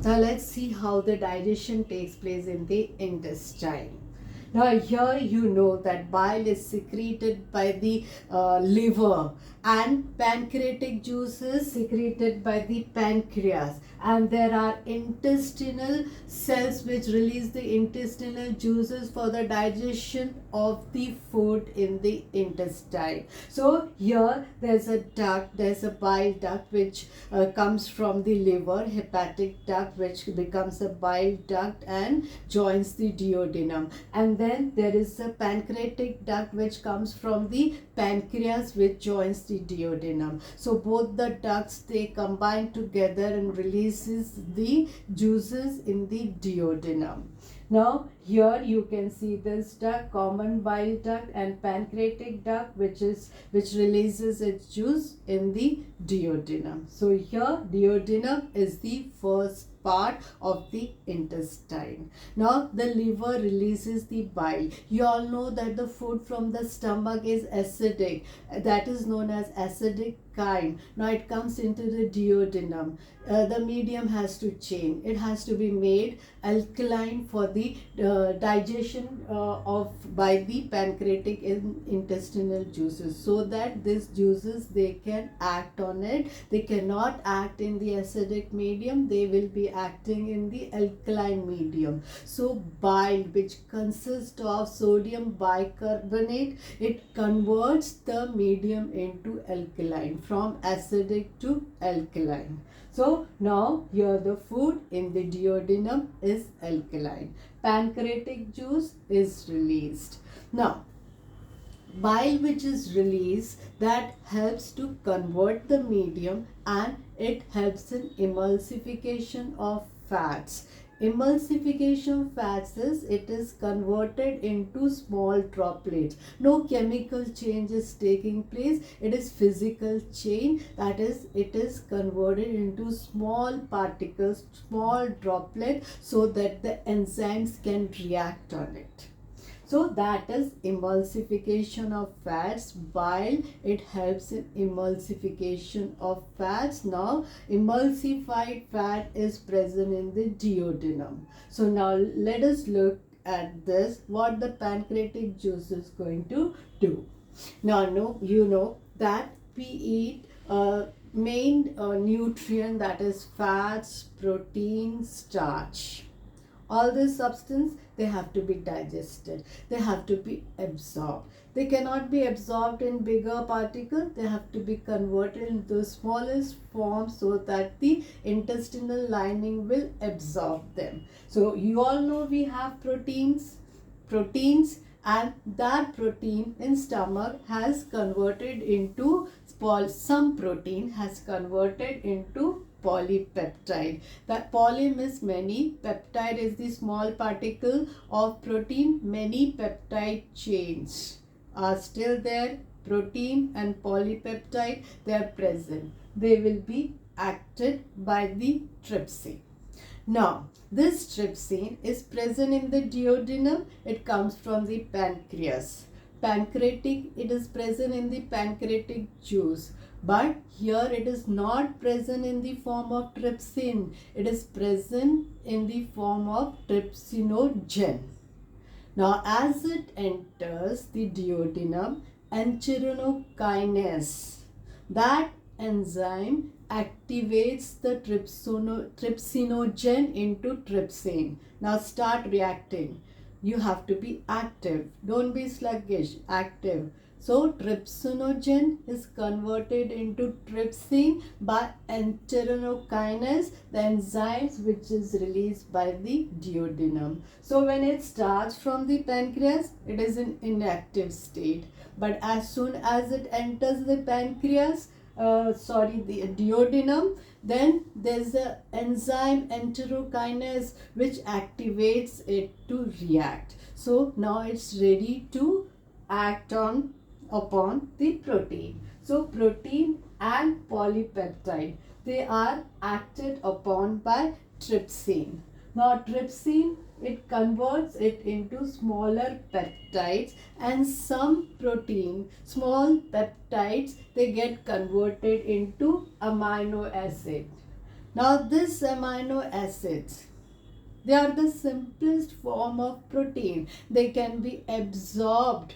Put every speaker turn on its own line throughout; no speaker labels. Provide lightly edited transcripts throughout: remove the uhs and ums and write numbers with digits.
Now let's see how the digestion takes place in the intestine. Now here you know that bile is secreted by the liver, and pancreatic juices secreted by the pancreas, and there are intestinal cells which release the intestinal juices for the digestion of the food in the intestine. So here there's a duct, there's a bile duct which comes from the liver, hepatic duct which becomes a bile duct and joins the duodenum, and then there is a pancreatic duct which comes from the pancreas which joins the duodenum. So both the ducts, they combine together and releases the juices in the duodenum. Now here you can see this duct, common bile duct, and pancreatic duct which releases its juice in the duodenum. So here duodenum is the first part of the intestine. Now the liver releases the bile. You all know that the food from the stomach is acidic. That is known as acidic kind. Now it comes into the duodenum. The medium has to change. It has to be made alkaline for the digestion by the pancreatic and intestinal juices, so that these juices, they can act on it. They cannot act in the acidic medium. They will be acting in the alkaline medium. So bile, which consists of sodium bicarbonate, it converts the medium into alkaline, from acidic to alkaline. So now here the food in the duodenum is alkaline. Pancreatic juice is released. Now bile which is released, that helps to convert the medium, and it helps in emulsification of fats. Emulsification fats is, it is converted into small droplets. No chemical change is taking place. It is physical change, that is, it is converted into small particles, small droplets, so that the enzymes can react on it. So that is emulsification of fats. Bile, it helps in emulsification of fats. Now emulsified fat is present in the duodenum. So now let us look at this, what the pancreatic juice is going to do. Now you know that we eat main nutrient, that is fats, protein, starch. All this substance, they have to be digested. They have to be absorbed. They cannot be absorbed in bigger particles. They have to be converted into the smallest form, so that the intestinal lining will absorb them. So you all know we have proteins, and that protein in stomach has converted into some protein has converted into polypeptide. That poly means many, peptide is the small particle of protein. Many peptide chains are still there. Protein and polypeptide, they are present. They will be acted by the trypsin. Now this trypsin is present in the duodenum. It comes from the pancreas. Pancreatic, it is present in the pancreatic juice. But here it is not present in the form of trypsin. It is present in the form of trypsinogen. Now as it enters the duodenum, enterokinase, that enzyme activates the trypsinogen into trypsin. Now start reacting. You have to be active. Don't be sluggish. Active. So trypsinogen is converted into trypsin by enterokinase, the enzymes which is released by the duodenum. So when it starts from the pancreas, it is in inactive state. But as soon as it enters the the duodenum, then there's an enzyme enterokinase which activates it to react. So now it's ready to act upon the protein. So protein and polypeptide, they are acted upon by trypsin. Now trypsin, it converts it into smaller peptides, and some protein, small peptides, they get converted into amino acid. Now this amino acids, they are the simplest form of protein. They can be absorbed.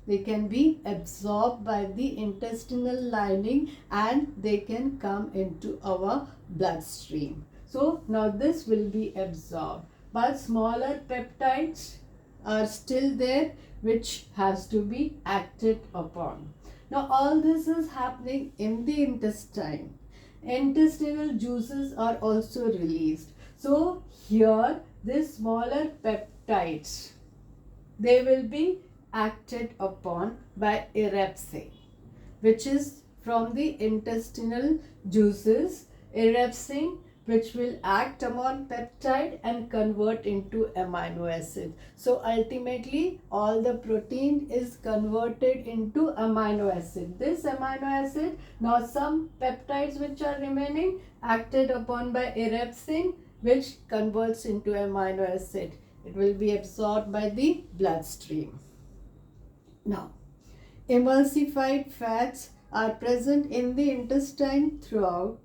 They can be absorbed by the intestinal lining and they can come into our bloodstream. So now this will be absorbed. But smaller peptides are still there which has to be acted upon. Now all this is happening in the intestine. Intestinal juices are also released. So here these smaller peptides, they will be acted upon by Erepsin, which is from the intestinal juices. Erepsin, which will act upon peptide and convert into amino acid. So ultimately all the protein is converted into amino acid. This amino acid, now some peptides which are remaining, acted upon by Erepsin, which converts into amino acid. It will be absorbed by the bloodstream. Now, emulsified fats are present in the intestine throughout.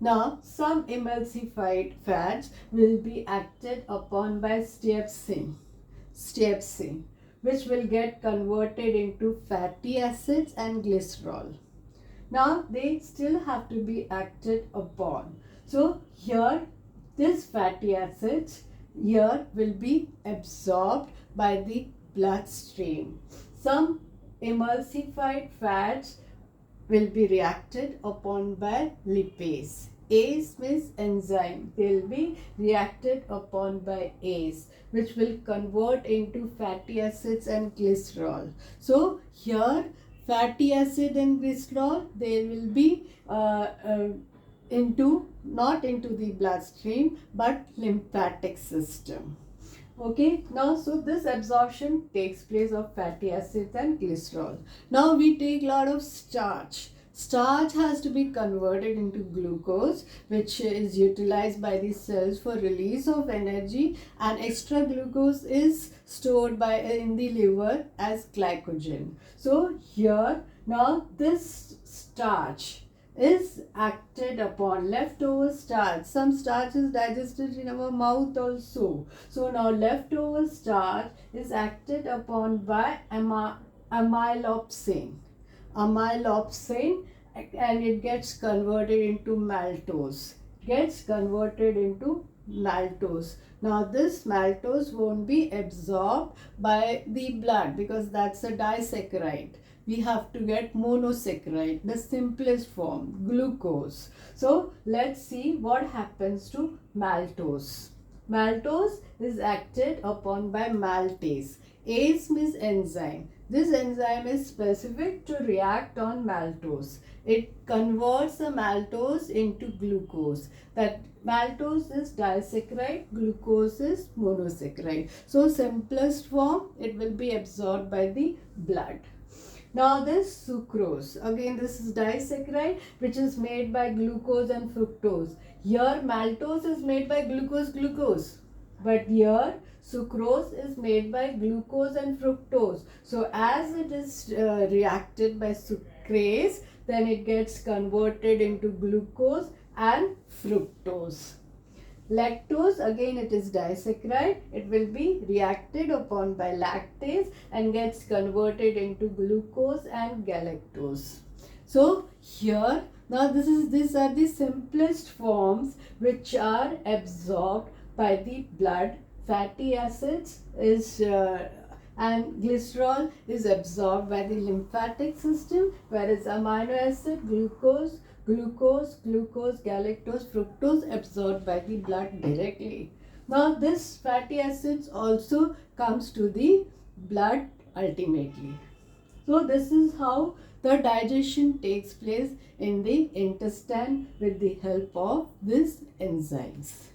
Now, some emulsified fats will be acted upon by Steapsin, which will get converted into fatty acids and glycerol. Now, they still have to be acted upon. So, here, this fatty acids here will be absorbed by the bloodstream. Some emulsified fats will be reacted upon by lipase. ACE means enzyme. They will be reacted upon by ACE, which will convert into fatty acids and glycerol. So here fatty acid and glycerol, they will be not into the bloodstream but lymphatic system. Okay, now so this absorption takes place of fatty acids and glycerol. Now we take a lot of starch. Starch has to be converted into glucose, which is utilized by the cells for release of energy, and extra glucose is stored in the liver as glycogen. So here now this starch is acted upon, leftover starch. Some starch is digested in our mouth also. So now leftover starch is acted upon by amylopsin, and it gets converted into maltose. Now this maltose won't be absorbed by the blood because that's a disaccharide. We have to get monosaccharide, the simplest form, glucose. So let's see what happens to maltose. Maltose is acted upon by maltase. ACE means enzyme. This enzyme is specific to react on maltose. It converts the maltose into glucose. That maltose is disaccharide, glucose is monosaccharide. So simplest form, it will be absorbed by the blood. Now this sucrose, again this is disaccharide which is made by glucose and fructose. Here maltose is made by glucose, but here sucrose is made by glucose and fructose. So as it is reacted by sucrase, then it gets converted into glucose and fructose. Lactose, again it is disaccharide. It will be reacted upon by lactase and gets converted into glucose and galactose. So here now these are the simplest forms which are absorbed by the blood. Fatty acids is and glycerol is absorbed by the lymphatic system, whereas amino acid, glucose, galactose, fructose absorbed by the blood directly. Now this fatty acids also comes to the blood ultimately. So this is how the digestion takes place in the intestine with the help of these enzymes.